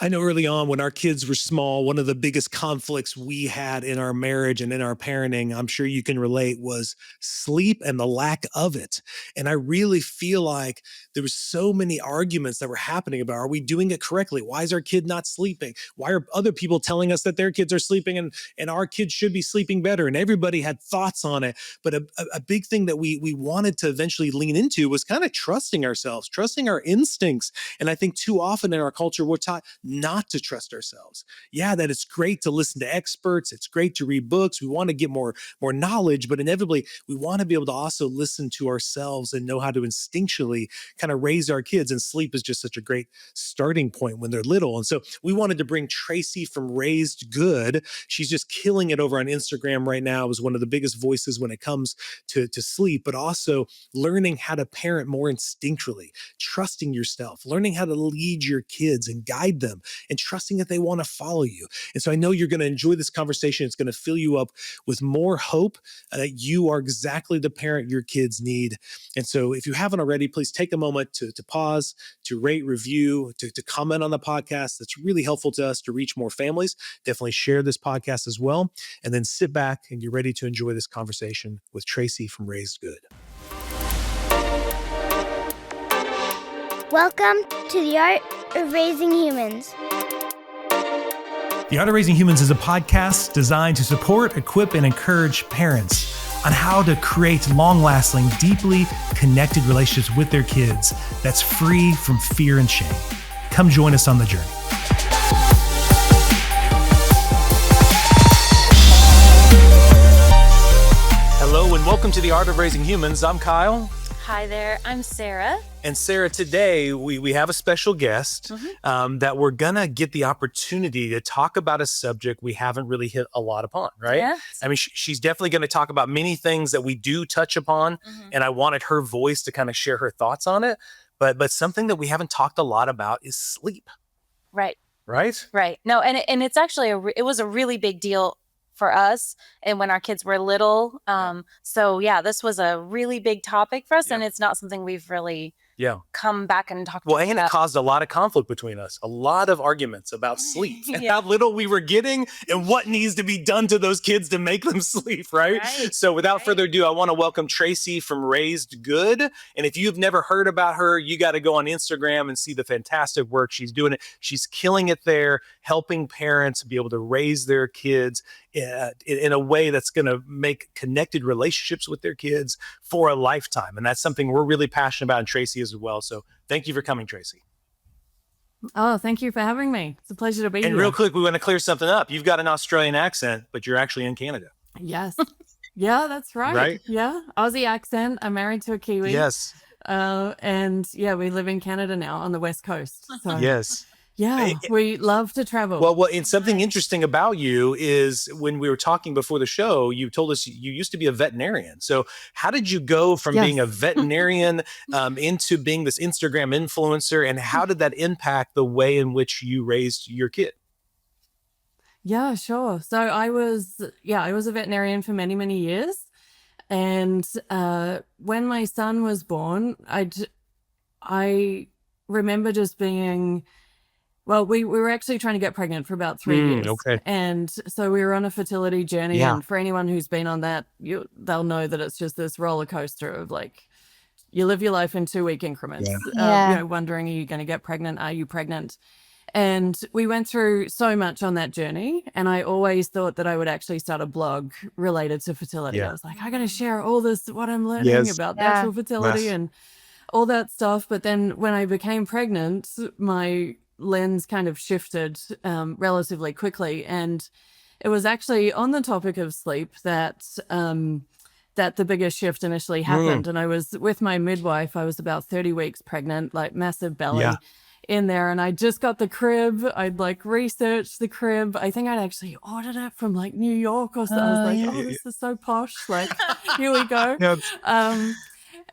I know early on when our kids were small, one of the biggest conflicts we had in our marriage and in our parenting, I'm sure you can relate, was sleep and the lack of it. And I really feel like there was so many arguments that were happening about, are we doing it correctly? Why is our kid not sleeping? Why are other people telling us that their kids are sleeping and our kids should be sleeping better? And everybody had thoughts on it. But a big thing that we wanted to eventually lean into was kind of trusting ourselves, trusting our instincts. And I think too often in our culture, we're taught not to trust ourselves. Yeah, that it's great to listen to experts. It's great to read books. We want to get more knowledge, but inevitably we want to be able to also listen to ourselves and know how to instinctually kind of raise our kids. And sleep is just such a great starting point when they're little. And so we wanted to bring Tracy from Raised Good. She's just killing it over on Instagram right now as one of the biggest voices when it comes to sleep, but also learning how to parent more instinctually, trusting yourself, learning how to lead your kids and guide them, and trusting that they want to follow you. And so I know you're going to enjoy this conversation. It's going to fill you up with more hope that you are exactly the parent your kids need. And so if you haven't already, please take a moment to pause, to rate, review, to comment on the podcast. That's really helpful to us to reach more families. Definitely share this podcast as well. And then sit back and get ready to enjoy this conversation with Tracy from Raised Good. Welcome to the Art of Raising Humans. The Art of Raising Humans is a podcast designed to support, equip, and encourage parents on how to create long-lasting, deeply connected relationships with their kids that's free from fear and shame. Come join us on the journey. Hello and welcome to The Art of Raising Humans. I'm Kyle. Hi there, I'm Sara. And Sara, today we have a special guest that we're gonna get the opportunity to talk about a subject we haven't really hit a lot upon, right? Yes. I mean, she's definitely gonna talk about many things that we do touch upon, and I wanted her voice to kind of share her thoughts on it. But something that we haven't talked a lot about is sleep. Right. Right? Right. No, and it's actually it was a really big deal for us and when our kids were little. So yeah, this was a really big topic for us, and it's not something we've really come back and talked about. And it caused a lot of conflict between us, a lot of arguments about sleep and how little we were getting and what needs to be done to those kids to make them sleep, right? So without further ado, I want to welcome Tracy from Raised Good. And if you've never heard about her, you got to go on Instagram and see the fantastic work she's doing. She's killing it there, helping parents be able to raise their kids in a way that's going to make connected relationships with their kids for a lifetime. And that's something we're really passionate about, and Tracy as well. So thank you for coming, Tracy. Oh, thank you for having me. It's a pleasure to be here. And real quick, we want to clear something up. You've got an Australian accent, but you're actually in Canada. Yes. Yeah, that's right. Right? Yeah. Aussie accent. I'm married to a Kiwi. Yes. And yeah, we live in Canada now on the West Coast. So Yes. yeah, we love to travel. Well, and something interesting about you is when we were talking before the show, you told us you used to be a veterinarian. So how did you go from being a veterinarian into being this Instagram influencer, and how did that impact the way in which you raised your kid? Yeah, sure. So I was a veterinarian for many, many years. And when my son was born, I remember just being... Well, we were actually trying to get pregnant for about 3 years. Okay. And so we were on a fertility journey. And for anyone who's been on that, they'll know that it's just this roller coaster of like, you live your life in 2-week increments, wondering, are you going to get pregnant? Are you pregnant? And we went through so much on that journey. And I always thought that I would actually start a blog related to fertility. I was like, I got to share all this, what I'm learning about natural fertility and all that stuff. But then when I became pregnant, my lens kind of shifted relatively quickly, and it was actually on the topic of sleep that the biggest shift initially happened. And I was with my midwife. I was about 30 weeks pregnant, like massive belly in there, and I just got the crib. I'd like researched the crib. I think I'd actually ordered it from like New York or something. I was like, oh, this is so posh, like here we go.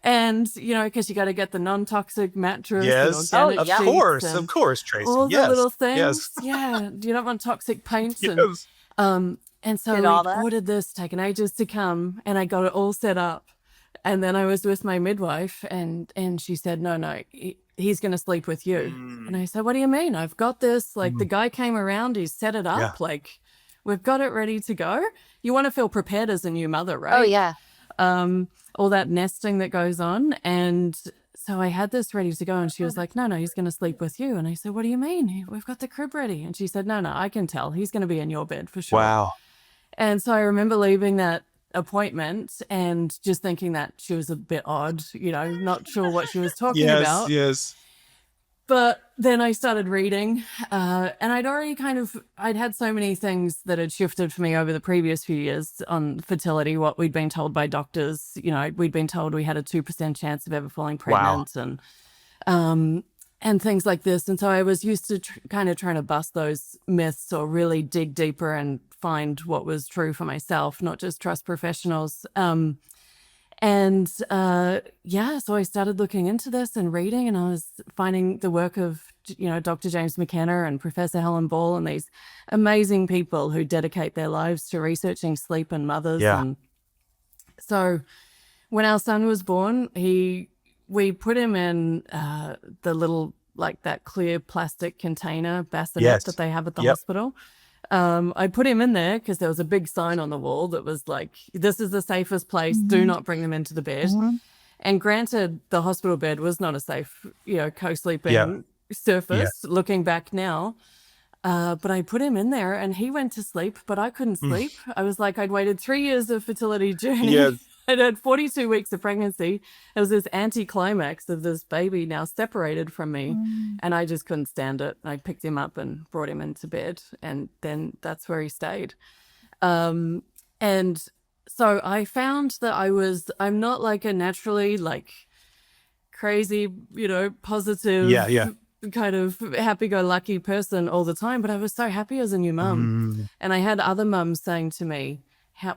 And, because you got to get the non-toxic mattress. Yes. Of course, Tracy. All the little things. Yeah. You don't want toxic paints. And so we ordered this, taken ages to come, and I got it all set up. And then I was with my midwife, and she said, no, he's going to sleep with you. And I said, what do you mean? I've got this. Like, the guy came around, he set it up. Like, we've got it ready to go. You want to feel prepared as a new mother, right? Oh, yeah. All that nesting that goes on. And so I had this ready to go, and she was like, no, he's going to sleep with you. And I said, what do you mean? We've got the crib ready. And she said, no, I can tell. He's going to be in your bed for sure. Wow. And so I remember leaving that appointment and just thinking that she was a bit odd, not sure what she was talking about. Yes. But then I started reading, and I'd had so many things that had shifted for me over the previous few years on fertility, what we'd been told by doctors. We'd been told we had a 2% chance of ever falling pregnant, and things like this. And so I was used to kind of trying to bust those myths or really dig deeper and find what was true for myself, not just trust professionals. So I started looking into this and reading, and I was finding the work of, Dr. James McKenna and Professor Helen Ball and these amazing people who dedicate their lives to researching sleep and mothers. Yeah. And so when our son was born, we put him in the little, like that clear plastic container bassinet that they have at the hospital. I put him in there because there was a big sign on the wall that was like, this is the safest place. Do not bring them into the bed. And granted, the hospital bed was not a safe, co-sleeping surface looking back now. But I put him in there and he went to sleep, but I couldn't sleep. I was like, I'd waited 3 years of fertility journey. I'd had 42 weeks of pregnancy. It was this anticlimax of this baby now separated from me. And I just couldn't stand it. I picked him up and brought him into bed. And then that's where he stayed. And so I found that I'm not like a naturally like crazy, positive, kind of happy-go-lucky person all the time. But I was so happy as a new mum. And I had other mums saying to me,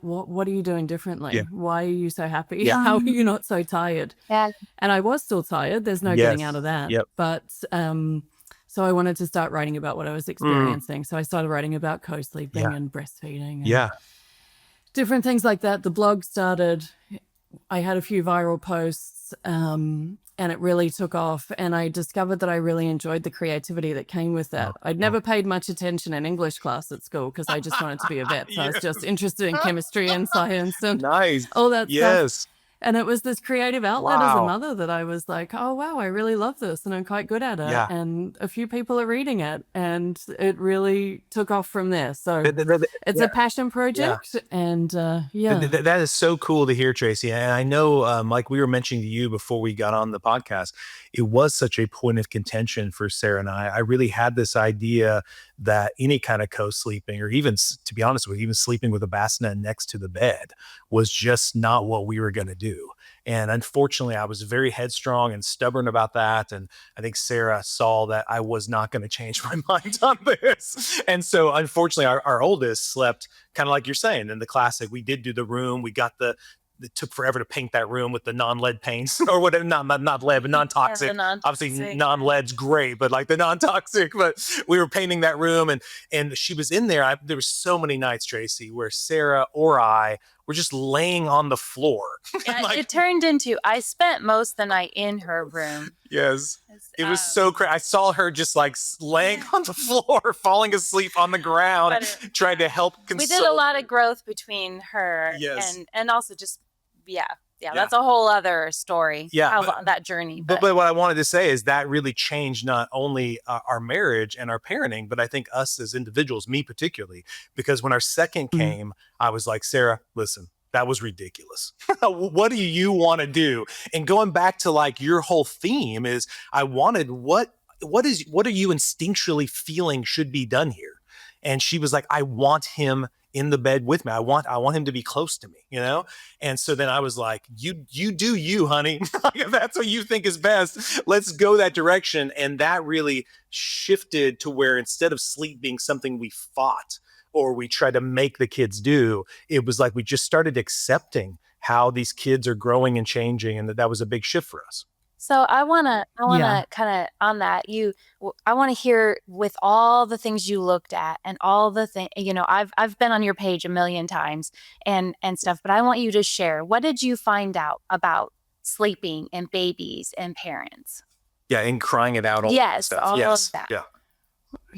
what are you doing differently? Why are you so happy? How are you not so tired? And I was still tired. There's no getting out of that. But so I wanted to start writing about what I was experiencing. So I started writing about co-sleeping and breastfeeding and different things like that. The blog started. I had a few viral posts and it really took off. And I discovered that I really enjoyed the creativity that came with that. I'd never paid much attention in English class at school because I just wanted to be a vet. So I was just interested in chemistry and science and all that stuff. And it was this creative outlet as a mother that I was like, oh, wow, I really love this and I'm quite good at it. And a few people are reading it and it really took off from there. So it's a passion project. And that is so cool to hear, Tracy. And I know, like we were mentioning to you before we got on the podcast, it was such a point of contention for Sara and I. I really had this idea that any kind of co-sleeping, or even, to be honest with you, even sleeping with a bassinet next to the bed was just not what we were going to do. And unfortunately, I was very headstrong and stubborn about that. And I think Sara saw that I was not going to change my mind on this. And so unfortunately, our oldest slept kind of like you're saying in the classic. We did do the room. We got it took forever to paint that room with the non-lead paints or whatever, not lead, but non-toxic. Obviously non-lead's great, but like the non-toxic, but we were painting that room and she was in there. There were so many nights, Tracy, where Sara or I were just laying on the floor. It turned into, I spent most of the night in her room. Yes. It was so crazy. I saw her just like laying on the floor, falling asleep on the ground, trying to help console. We did a lot of growth between her and also just, that's a whole other story. That journey. But what I wanted to say is that really changed not only our marriage and our parenting, but I think us as individuals, me particularly, because when our second came, I was like, Sara, listen, that was ridiculous. What do you want to do? And going back to like your whole theme is I wanted what are you instinctually feeling should be done here? And she was like, I want him in the bed with me. I want him to be close to me, And so then I was like, you do you, honey. If that's what you think is best, let's go that direction. And that really shifted to where instead of sleep being something we fought or we tried to make the kids do, it was like we just started accepting how these kids are growing and changing, and that was a big shift for us. So I want to kind of on that, I want to hear with all the things you looked at and all the things, I've been on your page a million times and stuff, but I want you to share, what did you find out about sleeping and babies and parents? Yeah, and crying it out. All Yes, stuff. all Yes. of that. Yeah.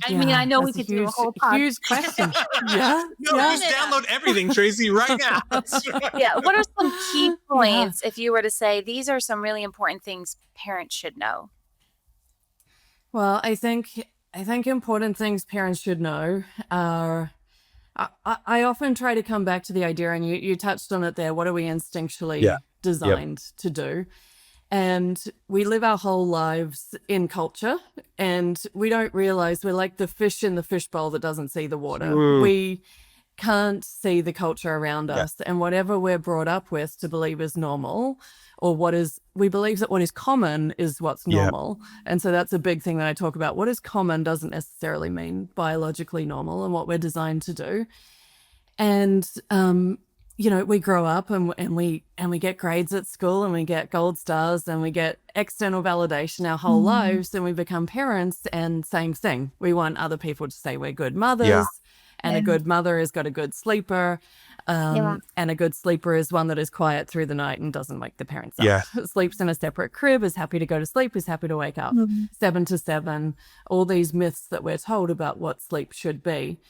I mean, I know we that's could do a whole podcast. huge question. Yeah. No, just download everything, Tracy, right now. Yeah. What are some key points if you were to say these are some really important things parents should know? Well, I think important things parents should know are. I often try to come back to the idea, and you touched on it there. What are we instinctually designed to do? And we live our whole lives in culture, and we don't realize we're like the fish in the fishbowl that doesn't see the water. We can't see the culture around us, and whatever we're brought up with to believe is normal, or we believe that what is common is what's normal. And so that's a big thing that I talk about. What is common doesn't necessarily mean biologically normal and what we're designed to do. And we grow up and we get grades at school, and we get gold stars, and we get external validation our whole lives, and we become parents, and same thing. We want other people to say we're good mothers, and a good mother has got a good sleeper, and a good sleeper is one that is quiet through the night and doesn't wake the parents up. Sleeps in a separate crib, is happy to go to sleep, is happy to wake up. 7 to 7, all these myths that we're told about what sleep should be.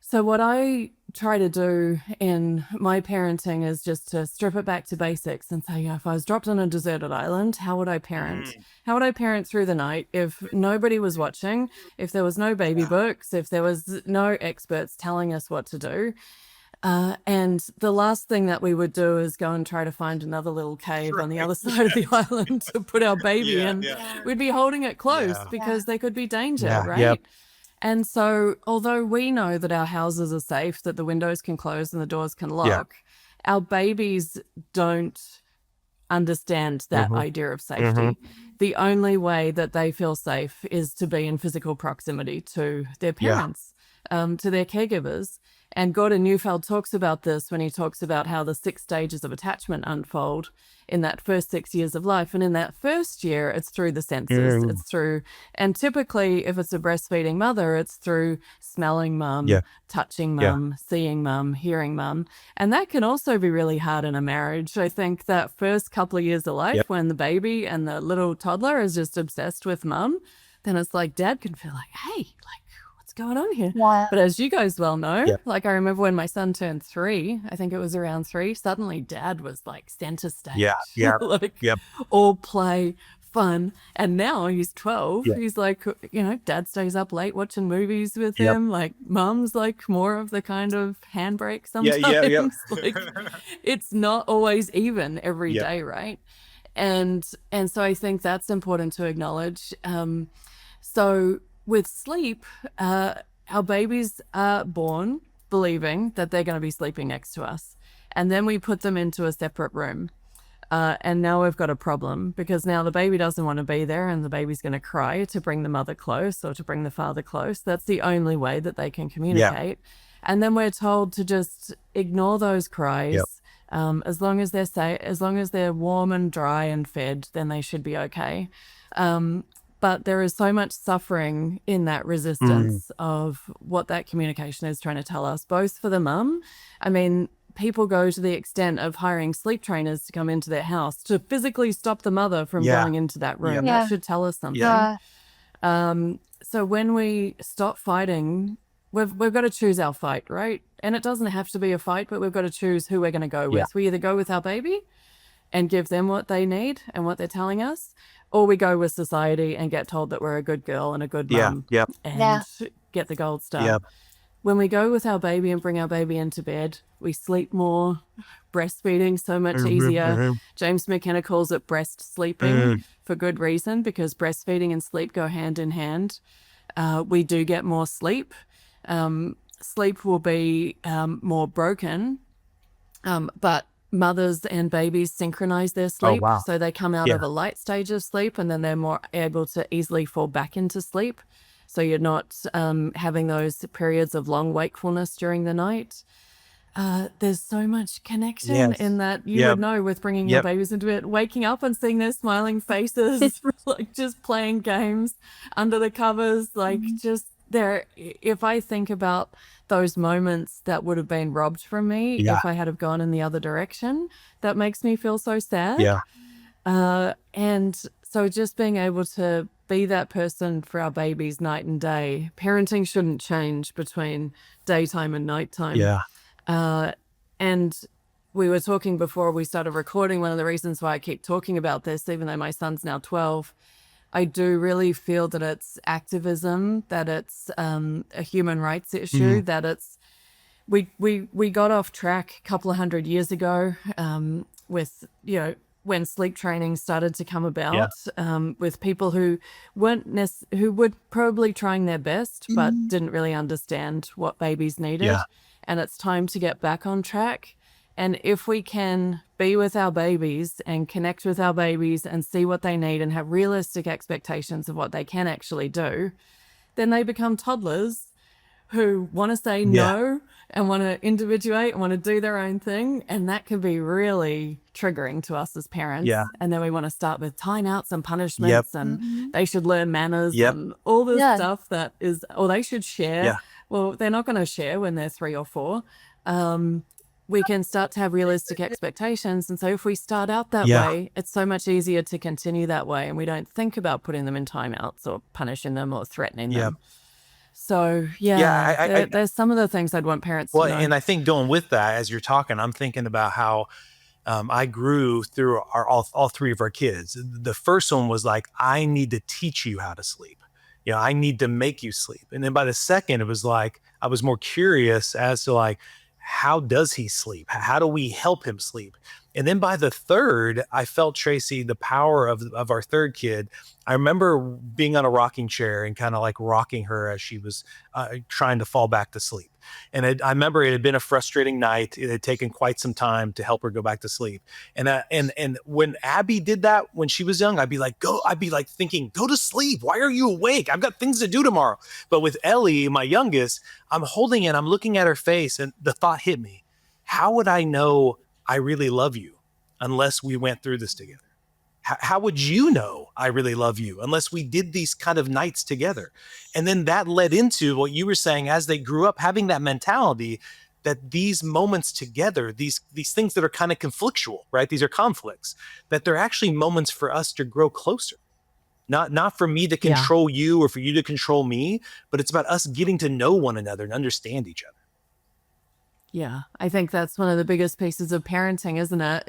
So what I try to do in my parenting is just to strip it back to basics and say, if I was dropped on a deserted island, how would I parent? How would I parent through the night if nobody was watching, if there was no baby books, if there was no experts telling us what to do? And the last thing that we would do is go and try to find another little cave on the other side of the island to put our baby in. We'd be holding it close because there could be danger, right? And so although we know that our houses are safe, that the windows can close and the doors can lock, our babies don't understand that idea of safety. The only way that they feel safe is to be in physical proximity to their parents, to their caregivers. And Gordon Neufeld talks about this when he talks about how the 6 stages of attachment unfold in that first 6 years of life. And in that first year, it's through the senses. It's through, and typically if it's a breastfeeding mother, it's through smelling mum, touching mum, seeing mum, hearing mum. And that can also be really hard in a marriage. I think that first couple of years of life when the baby and the little toddler is just obsessed with mum, then it's like dad can feel like, hey, like, going on here? But as you guys well know, like I remember when my son turned 3, I think it was around 3, suddenly dad was like center stage. All play, fun. And now he's 12. He's like, dad stays up late watching movies with him. Like mom's like more of the kind of handbrake sometimes. Like it's not always even every day, right? And so I think that's important to acknowledge. So with sleep, our babies are born believing that they're going to be sleeping next to us. And then we put them into a separate room. And now we've got a problem because now the baby doesn't want to be there and the baby's going to cry to bring the mother close or to bring the father close. That's the only way that they can communicate. And then we're told to just ignore those cries. As long as they're safe, as long as they're warm and dry and fed, then they should be okay. But there is so much suffering in that resistance of what that communication is trying to tell us, both for the mum. I mean, people go to the extent of hiring sleep trainers to come into their house to physically stop the mother from going into that room. That should tell us something. So when we stop fighting, we've got to choose our fight, right? And it doesn't have to be a fight, but we've got to choose who we're going to go with. We either go with our baby and give them what they need and what they're telling us, or we go with society and get told that we're a good girl and a good mum and get the gold star. When we go with our baby and bring our baby into bed, we sleep more, breastfeeding so much easier. James McKenna calls it breast sleeping for good reason, because breastfeeding and sleep go hand in hand. We do get more sleep. Sleep will be more broken, but mothers and babies synchronize their sleep. So they come out of a light stage of sleep and then they're more able to easily fall back into sleep. So you're not having those periods of long wakefulness during the night. There's so much connection in that you would know with bringing your babies into it, waking up and seeing their smiling faces, like just playing games under the covers, like just there. If I think about those moments that would have been robbed from me if I had have gone in the other direction, that makes me feel so sad. And So just being able to be that person for our babies night and day. Parenting shouldn't change between daytime and nighttime. Yeah. And we were talking before we started recording, one of the reasons why I keep talking about this, even though my son's now 12, I do really feel that it's activism, that it's a human rights issue, that it's, we got off track a couple of 100 years ago with, when sleep training started to come about, with people who who were probably trying their best, but didn't really understand what babies needed. Yeah. And it's time to get back on track. And if we can be with our babies and connect with our babies and see what they need and have realistic expectations of what they can actually do, then they become toddlers who want to say no and want to individuate and want to do their own thing. And that can be really triggering to us as parents. Yeah. And then we want to start with timeouts and punishments and they should learn manners and all this stuff that is, or they should share. Yeah. Well, they're not going to share when they're 3 or 4. We can start to have realistic expectations. And so if we start out that way, it's so much easier to continue that way. And we don't think about putting them in timeouts or punishing them or threatening them. So, there's some of the things I'd want parents to know. And I think going with that, as you're talking, I'm thinking about how I grew through all 3 of our kids. The first one was like, I need to teach you how to sleep. I need to make you sleep. And then by the second, it was like, I was more curious as to like, how does he sleep? How do we help him sleep? And then by the third, I felt, Tracy, the power of our third kid. I remember being on a rocking chair and kind of like rocking her as she was trying to fall back to sleep. And I remember it had been a frustrating night. It had taken quite some time to help her go back to sleep. And when Abby did that when she was young, I'd be like thinking, go to sleep. Why are you awake? I've got things to do tomorrow. But with Ellie, my youngest, I'm holding it. I'm looking at her face and the thought hit me. How would I know I really love you unless we went through this together? How would you know I really love you unless we did these kind of nights together? And then that led into what you were saying as they grew up, having that mentality that these moments together, these things that are kind of conflictual, right? These are conflicts, that they're actually moments for us to grow closer. Not for me to control you or for you to control me, but it's about us getting to know one another and understand each other. Yeah, I think that's one of the biggest pieces of parenting, isn't it?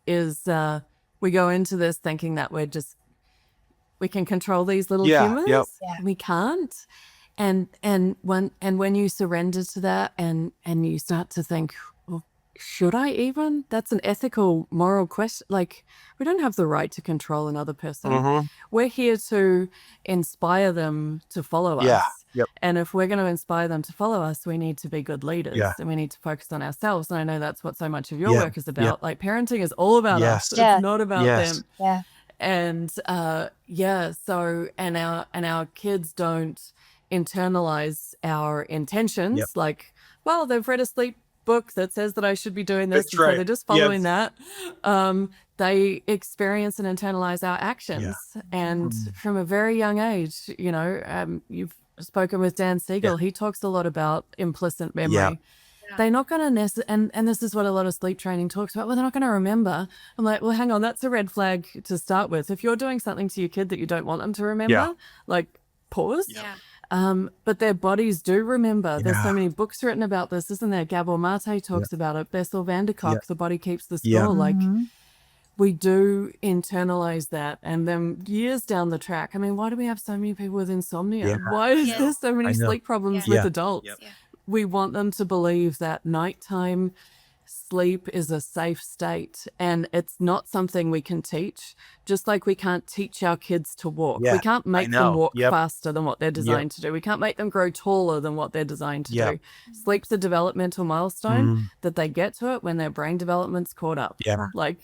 Is we go into this thinking that we can control these little humans. We can't. And when you surrender to that and you start to think, well, should I even? That's an ethical, moral question. Like, we don't have the right to control another person. We're here to inspire them to follow us. And if we're going to inspire them to follow us, we need to be good leaders and we need to focus on ourselves. And I know that's what so much of your work is about. Like, parenting is all about us. It's not about them. And so our kids don't internalize our intentions. Like, well, they've read a sleep book that says that I should be doing this, so they're just following that. They experience and internalize our actions. And from a very young age, you've spoken with Dan Siegel. He talks a lot about implicit memory. They're not going to and this is what a lot of sleep training talks about. Well, they're not going to remember. I'm like, well, hang on, that's a red flag to start with. If you're doing something to your kid that you don't want them to remember, like, pause. But their bodies do remember. There's so many books written about this, isn't there? Gabor Mate talks about it. Bessel van der Kolk, The Body Keeps the Score. Like, we do internalize that. And then years down the track, I mean, why do we have so many people with insomnia? Why is there so many sleep problems with adults? We want them to believe that nighttime sleep is a safe state and it's not something we can teach, just like we can't teach our kids to walk. We can't make them walk faster than what they're designed to do. We can't make them grow taller than what they're designed to do. Sleep's a developmental milestone that they get to it when their brain development's caught up. Like,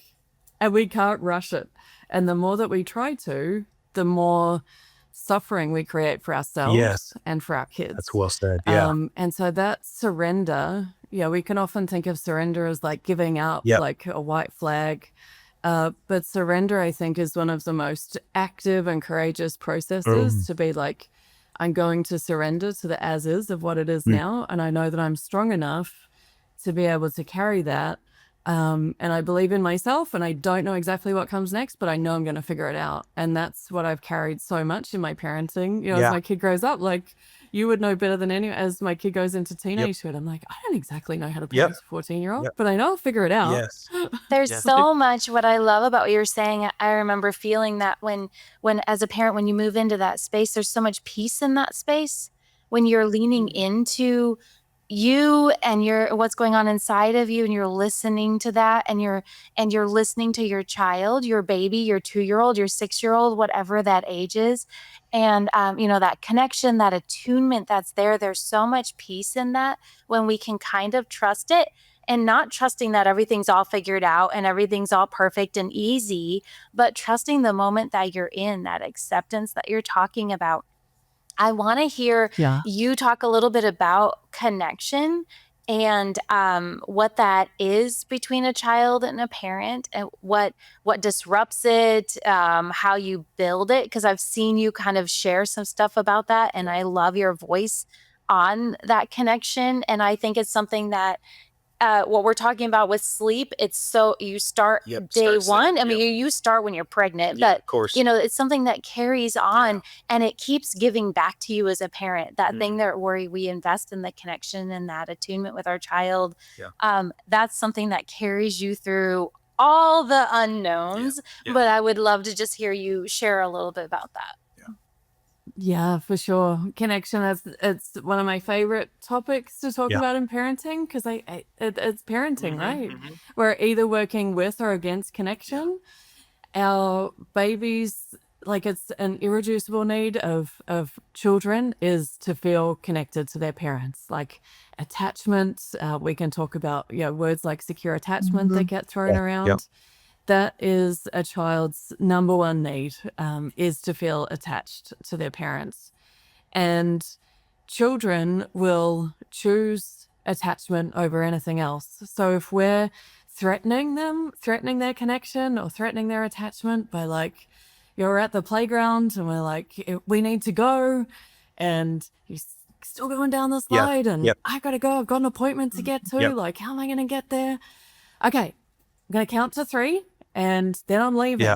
and we can't rush it. And the more that we try to, the more suffering we create for ourselves and for our kids. That's well said. And so that surrender, we can often think of surrender as like giving up, like a white flag. But surrender, I think, is one of the most active and courageous processes to be like, I'm going to surrender to the as is of what it is now. And I know that I'm strong enough to be able to carry that And I believe in myself, and I don't know exactly what comes next, but I know I'm going to figure it out. And that's what I've carried so much in my parenting. You know, as my kid grows up, like you would know better than anyone, as my kid goes into teenagehood, I'm like, I don't exactly know how to parent a 14-year-old, but I know I'll figure it out. Yes. There's so much what I love about what you're saying. I remember feeling that when as a parent, when you move into that space, there's so much peace in that space when you're leaning into you and what's going on inside of you, and you're listening to that, and you're listening to your child, your baby, your 2-year-old, your 6-year-old, whatever that age is. And you know, that connection, that attunement that's there, there's so much peace in that when we can kind of trust it, and not trusting that everything's all figured out and everything's all perfect and easy, but trusting the moment that you're in, that acceptance that you're talking about. I want to hear you talk a little bit about connection and what that is between a child and a parent, and what disrupts it, how you build it, because I've seen you kind of share some stuff about that, and I love your voice on that connection. And I think it's something that what we're talking about with sleep, it's so you start day one. I mean, you start when you're pregnant, but of course, you know, it's something that carries on and it keeps giving back to you as a parent. That thing that where we invest in the connection and that attunement with our child, that's something that carries you through all the unknowns. But I would love to just hear you share a little bit about that. Yeah, for sure. Connection, it's one of my favorite topics to talk about in parenting, because it's parenting, right? We're either working with or against connection. Our babies, like, it's an irreducible need of children is to feel connected to their parents, like attachment. We can talk about words like secure attachment that get thrown around. That is a child's number one need, is to feel attached to their parents. And children will choose attachment over anything else. So if we're threatening their connection or threatening their attachment by, like, you're at the playground and we're like, we need to go, and you're still going down the slide, and I gotta go, I've got an appointment to get to, like, how am I gonna get there? Okay, I'm gonna count to 3. And then I'm leaving.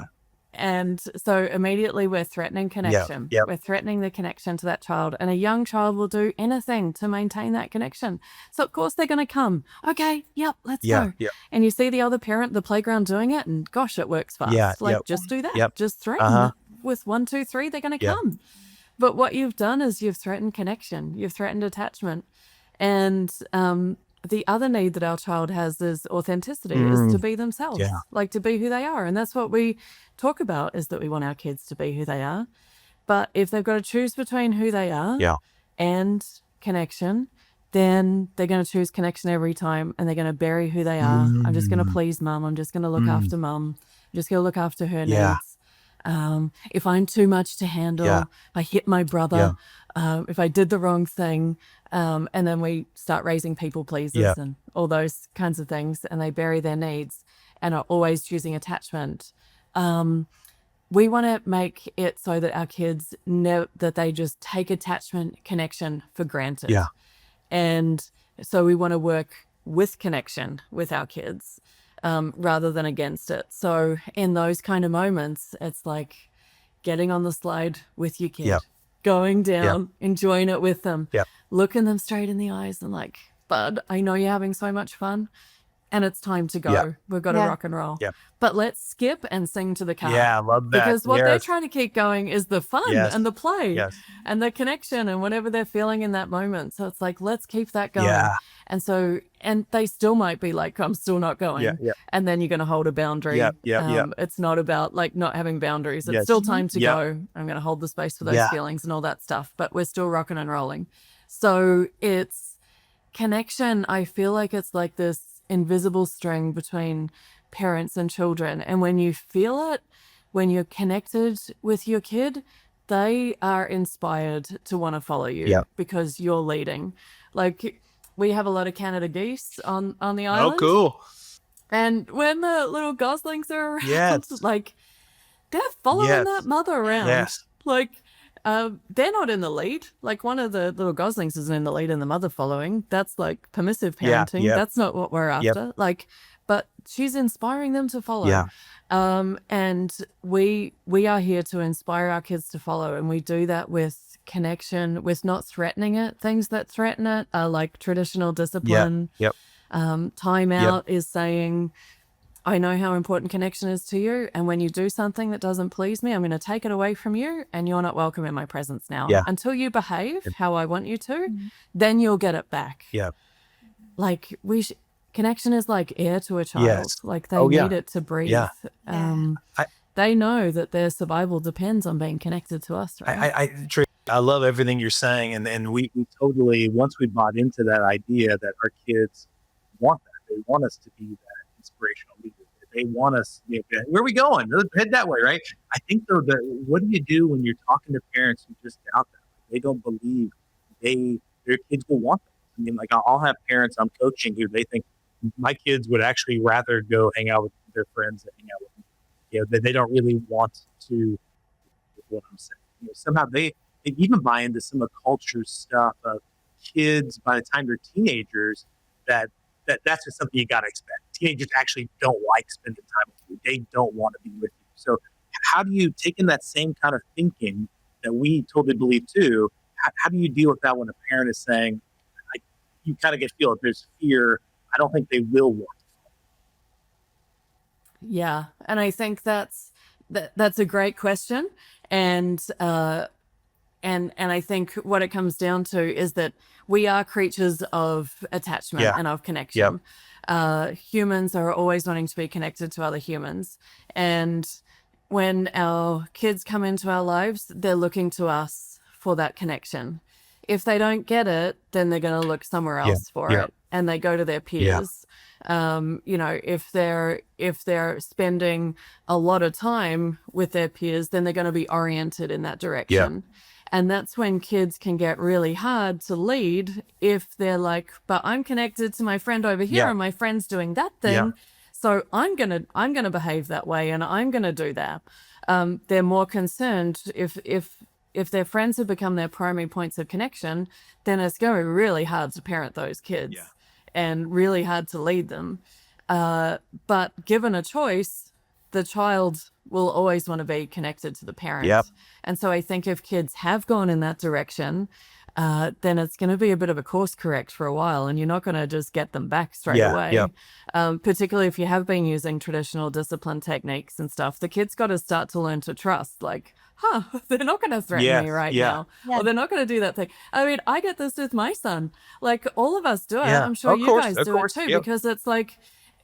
And so immediately we're threatening connection. We're threatening the connection to that child. And a young child will do anything to maintain that connection. So of course they're going to come. Okay, let's go. And you see the other parent, the playground, doing it, and gosh, it works fast. Just do that. Just threaten. With 1, 2, 3, they're going to come. But what you've done is you've threatened connection. You've threatened attachment. And the other need that our child has is authenticity, is to be themselves, like to be who they are. And that's what we talk about, is that we want our kids to be who they are. But if they've got to choose between who they are and connection, then they're going to choose connection every time, and they're going to bury who they are. I'm just going to please mum. I'm just going to look after mum. I'm just going to look after her needs. If I'm too much to handle, if I hit my brother, if I did the wrong thing, and then we start raising people pleasers and all those kinds of things, and they bury their needs and are always choosing attachment. We want to make it so that our kids know that they just take attachment, connection for granted. And so we want to work with connection with our kids, rather than against it. So in those kind of moments, it's like getting on the slide with your kid, going down, enjoying it with them, looking them straight in the eyes and like, bud, I know you're having so much fun, and it's time to go. We've got to rock and roll. But let's skip and sing to the car. I love that. Because what they're trying to keep going is the fun and the play and the connection and whatever they're feeling in that moment. So it's like, let's keep that going. And so, and they still might be like, I'm still not going. And then you're going to hold a boundary. It's not about like not having boundaries. It's still time to go. I'm going to hold the space for those feelings and all that stuff, but we're still rocking and rolling. So it's connection. I feel like it's like this invisible string between parents and children. And when you feel it, when you're connected with your kid, they are inspired to want to follow you because you're leading. Like, we have a lot of Canada geese on the island. Oh, cool. And when the little goslings are around, like, they're following that mother around. Like, they're not in the lead. Like, one of the little goslings isn't in the lead and the mother following. That's like permissive parenting. That's not what we're after. Like, but she's inspiring them to follow. And we are here to inspire our kids to follow, and we do that with connection, with not threatening it. Things that threaten it are like traditional discipline. Time out is saying, I know how important connection is to you, and when you do something that doesn't please me, I'm going to take it away from you, and you're not welcome in my presence now. Until you behave how I want you to, then you'll get it back. Like connection is like air to a child. Like they need it to breathe. They know that their survival depends on being connected to us, right? I love everything you're saying, and we totally, once we bought into that idea that our kids want that, they want us to be that inspirational leader. They want us, where are we going? Let's head that way, right? I think though, what do you do when you're talking to parents who just doubt that? They don't believe their kids will want them. I mean, like I'll have parents I'm coaching who they think my kids would actually rather go hang out with their friends than hang out with me. They don't really want to, what I'm saying. Somehow they even buy into some of the culture stuff of kids by the time they're teenagers that's just something you got to expect. Teenagers actually don't like spending time with you. They don't want to be with you. So how do you take in that same kind of thinking that we totally believe too? How do you deal with that when a parent is saying, you kind of feel if there's fear, I don't think they will want to. Yeah. And I think that's a great question. And I think what it comes down to is that we are creatures of attachment and of connection. Humans are always wanting to be connected to other humans. And when our kids come into our lives, they're looking to us for that connection. If they don't get it, then they're going to look somewhere else for it. And they go to their peers. If they're spending a lot of time with their peers, then they're going to be oriented in that direction. And that's when kids can get really hard to lead if they're like, but I'm connected to my friend over here and my friend's doing that thing. So I'm gonna behave that way and I'm gonna do that. They're more concerned if their friends have become their primary points of connection, then it's going to be really hard to parent those kids and really hard to lead them. But given a choice, the child will always want to be connected to the parent. And so I think if kids have gone in that direction, then it's going to be a bit of a course correct for a while, and you're not going to just get them back straight away. Particularly if you have been using traditional discipline techniques and stuff, the kid's got to start to learn to trust, like, they're not going to threaten me right now. Or they're not going to do that thing. I mean, I get this with my son. Like, all of us do it. I'm sure you guys do it too, because it's like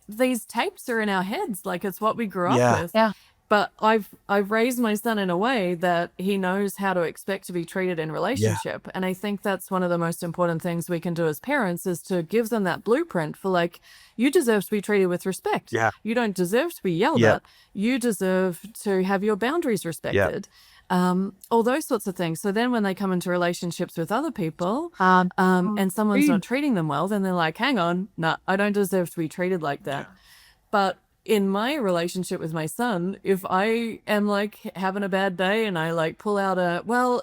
these tapes are in our heads. Like, it's what we grew up with. But I've raised my son in a way that he knows how to expect to be treated in relationship. And I think that's one of the most important things we can do as parents, is to give them that blueprint for, like, you deserve to be treated with respect. You don't deserve to be yelled at. You deserve to have your boundaries respected. All those sorts of things. So then when they come into relationships with other people and someone's not treating them well, then they're like, hang on, no, I don't deserve to be treated like that. But in my relationship with my son, if I am like having a bad day and I like pull out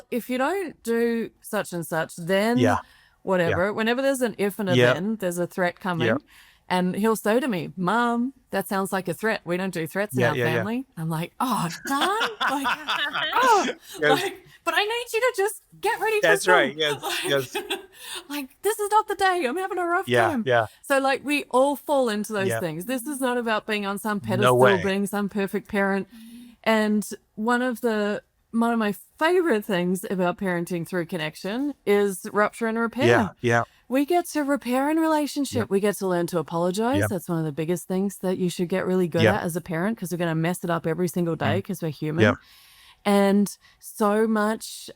if you don't do such and such, then whatever, whenever there's an if and a then, there's a threat coming. And he'll say to me, Mom, that sounds like a threat. We don't do threats in our family. I'm like, oh, Don? But I need you to just get ready for That's some. right. Yes. Like, this is not the day. I'm having a rough time. So, like, we all fall into those things. This is not about being on some pedestal, being some perfect parent. And one of my favorite things about parenting through connection is rupture and repair. We get to repair in relationship. We get to learn to apologize. That's one of the biggest things that you should get really good at as a parent, because we're going to mess it up every single day because we're human. And so much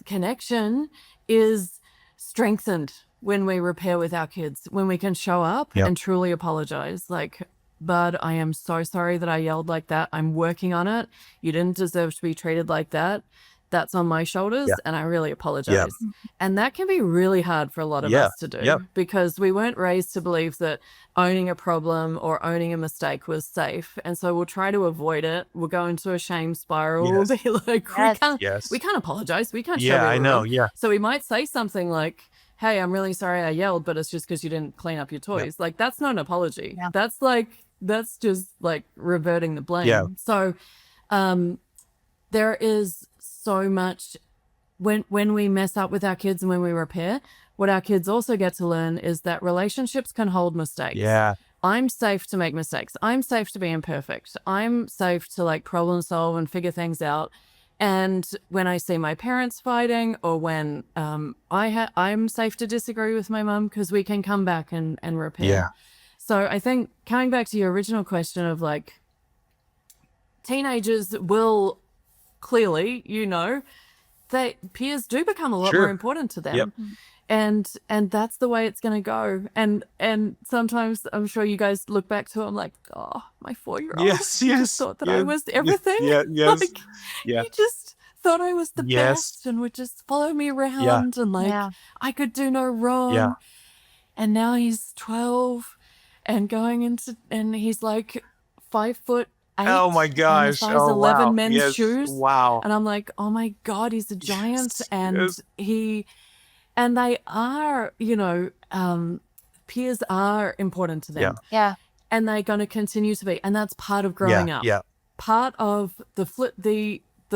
connection is strengthened when we repair with our kids, when we can show up and truly apologize. Like, Bud, I am so sorry that I yelled like that. I'm working on it. You didn't deserve to be treated like that. That's on my shoulders, and I really apologize. And that can be really hard for a lot of us to do, because we weren't raised to believe that owning a problem or owning a mistake was safe. And so we'll try to avoid it. We'll go into a shame spiral. We'll be like, we can't apologize. We can't show we I know. wrong. So we might say something like, hey, I'm really sorry I yelled, but it's just because you didn't clean up your toys. Like, that's not an apology. That's like, that's just like reverting the blame. So there is so much when we mess up with our kids and when we repair, what our kids also get to learn is that relationships can hold mistakes. I'm safe to make mistakes. I'm safe to be imperfect. I'm safe to like problem solve and figure things out. And when I see my parents fighting, or when I'm safe to disagree with my mum, because we can come back and repair. So I think coming back to your original question of like, teenagers will clearly, peers do become a lot more important to them. And that's the way it's going to go. And sometimes I'm sure you guys look back to it, I'm like, oh, my 4-year-old. You just thought that I was everything. Like, you just thought I was the best and would just follow me around and like I could do no wrong. And now he's 12 and and he's like 5'8". Oh my gosh. Size 11 men's shoes. Wow. And I'm like, oh my God, he's a giant. And they are, peers are important to them. And they're going to continue to be. And that's part of growing up. Part of the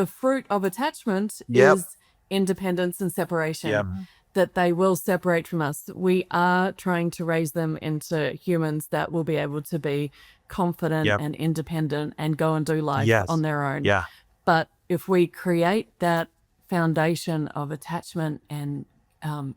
fruit of attachment is independence and separation. That they will separate from us. We are trying to raise them into humans that will be able to be confident and independent and go and do life on their own. But if we create that foundation of attachment and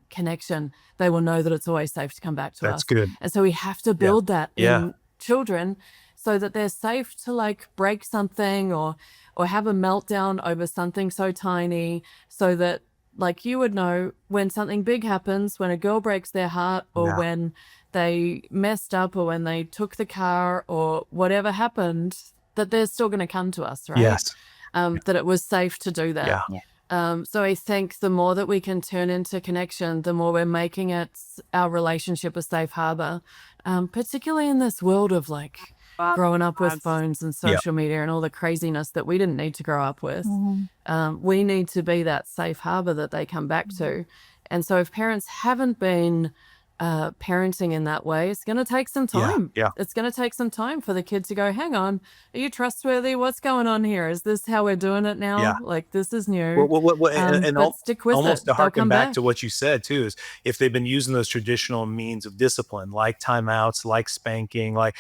connection, they will know that it's always safe to come back to us. That's good. And so we have to build that in children so that they're safe to like break something or have a meltdown over something so tiny, so that like you would know when something big happens, when a girl breaks their heart, or when they messed up, or when they took the car, or whatever happened, that they're still going to come to us, right? That it was safe to do that. So I think the more that we can turn into connection, the more we're making it our relationship a safe harbor, particularly in this world of like growing up with phones and social media and all the craziness that we didn't need to grow up with. We need to be that safe harbor that they come back to. And so if parents haven't been parenting in that way, it's going to take some time. It's going to take some time for the kid to go, hang on, are you trustworthy? What's going on here? Is this how we're doing it now? Like, this is new. And stick with almost it. to harken back to what you said too, is if they've been using those traditional means of discipline, like timeouts, like spanking, like,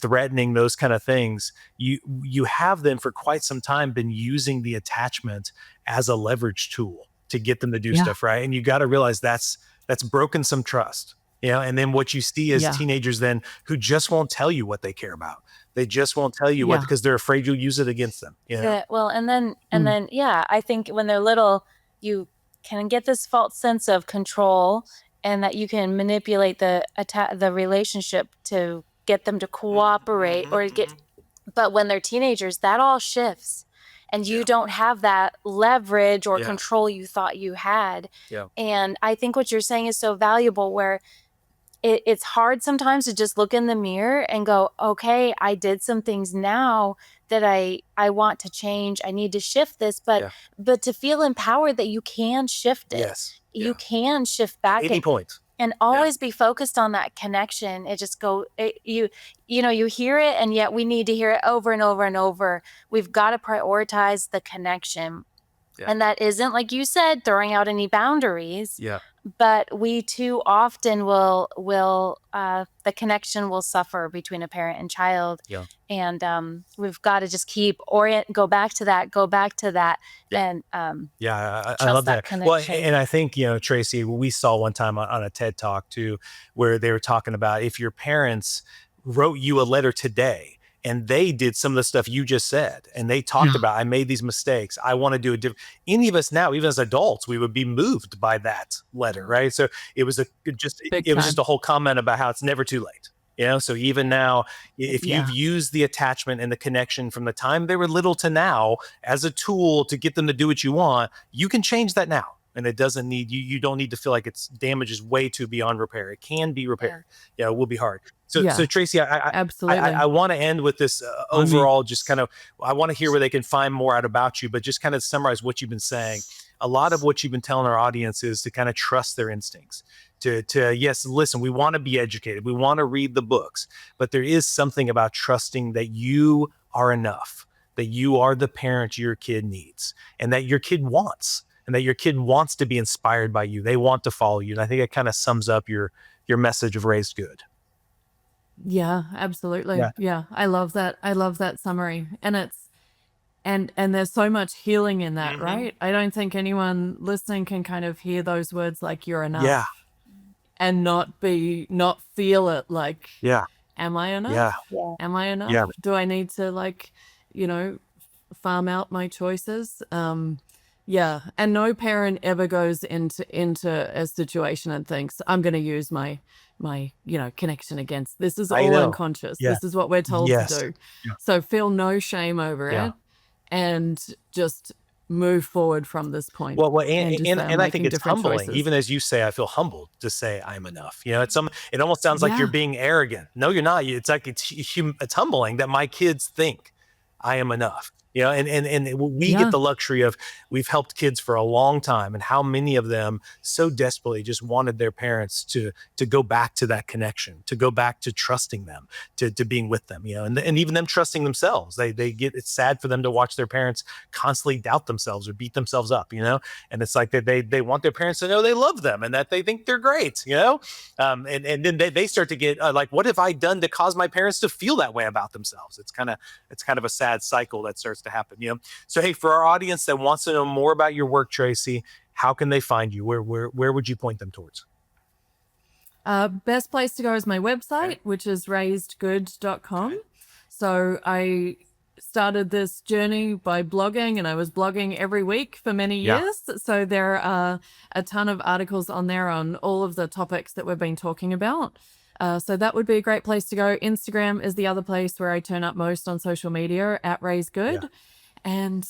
threatening, those kind of things, you have them for quite some time been using the attachment as a leverage tool to get them to do stuff, right? And you got to realize that's broken some trust, and then what you see is teenagers then who just won't tell you what they care about. They just won't tell you what, because they're afraid you'll use it against them. Well, and then I think when they're little, you can get this false sense of control, and that you can manipulate the relationship to get them to cooperate but when they're teenagers, that all shifts. And you don't have that leverage or control you thought you had. And I think what you're saying is so valuable, where it's hard sometimes to just look in the mirror and go, okay, I did some things now that I want to change. I need to shift this, but to feel empowered that you can shift it. You can shift back. 80 points. And always be focused on that connection. It just you hear it, and yet we need to hear it over and over and over. We've got to prioritize the connection. And that isn't, like you said, throwing out any boundaries. But we too often will the connection will suffer between a parent and child. And we've got to just go back to that. And I love that. Well, and I think, Tracy, we saw one time on a TED Talk too, where they were talking about if your parents wrote you a letter today and they did some of the stuff you just said, and they talked about, I made these mistakes, I want to do it different. Any of us now, even as adults, we would be moved by that letter, right? So it was just a whole comment about how it's never too late. So even now, if you've used the attachment and the connection from the time they were little to now as a tool to get them to do what you want, you can change that now. And it doesn't need you don't need to feel like it's damage is way too beyond repair. It can be repaired. It will be hard. So Tracy, absolutely. I want to end with this overall, just kind of, I want to hear where they can find more out about you, but just kind of summarize what you've been saying. a lot of what you've been telling our audience is to kind of trust their instincts. Yes, listen, we want to be educated. We want to read the books, but there is something about trusting that you are enough, that you are the parent your kid needs, and that your kid wants, and that your kid wants to be inspired by you. They want to follow you. And I think it kind of sums up your message of Raised Good. Yeah, absolutely. Yeah. I love that summary. And it's, and there's so much healing in that, right? I don't think anyone listening can kind of hear those words like you're enough and not feel it like, am I enough? Am I enough? Do I need to like, farm out my choices? And no parent ever goes into a situation and thinks, I'm going to use my connection against. This is all unconscious. This is what we're told to do. So feel no shame over it and just move forward from this point. Well, and I think it's humbling, even as you say, I feel humbled to say I'm enough. It almost sounds like you're being arrogant. No, you're not. It's like it's humbling that my kids think I am enough. And we get the luxury of, we've helped kids for a long time, and how many of them so desperately just wanted their parents to go back to that connection, to go back to trusting them, to being with them, and even them trusting themselves. It's sad for them to watch their parents constantly doubt themselves or beat themselves up, and it's like they want their parents to know they love them and that they think they're great, and then they start to get like, what have I done to cause my parents to feel that way about themselves? It's kind of a sad cycle that starts to happen. So hey, for our audience that wants to know more about your work, Tracy, how can they find you? Where would you point them towards? Best place to go is my website, which is raisedgood.com. So I started this journey by blogging, and I was blogging every week for many years. So there are a ton of articles on there on all of the topics that we've been talking about. So that would be a great place to go. Instagram is the other place where I turn up most on social media, at Raised Good. And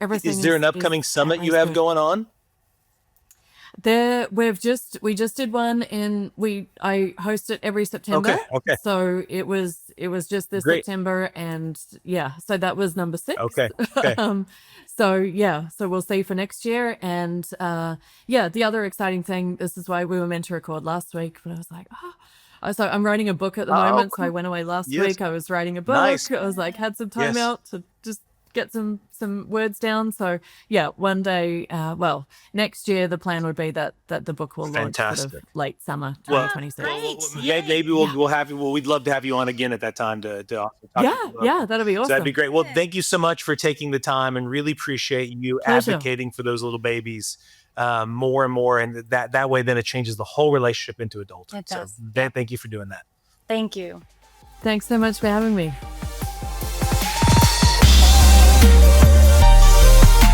everything. Is there an upcoming summit you have going on? We just did one I host it every September. Okay. So it was just this September, and so that was number 6. Okay. So we'll see for next year. And the other exciting thing, this is why we were meant to record last week, but I was like, so I'm writing a book at the moment. Cool. So I went away last week. I was writing a book. Nice. I was like, had some time out to just get some words down. So one day, next year, the plan would be that the book will launch sort of late summer 2026. Maybe we'll have you. Well, we'd love to have you on again at that time to talk. That'll be awesome. So that'd be great. Well, thank you so much for taking the time, and really appreciate you advocating for those little babies more and more, and that way then it changes the whole relationship into adulthood. So thank you for doing that. Thank you. Thanks so much for having me.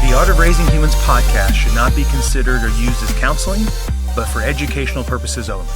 The Art of Raising Humans podcast should not be considered or used as counseling, but for educational purposes only.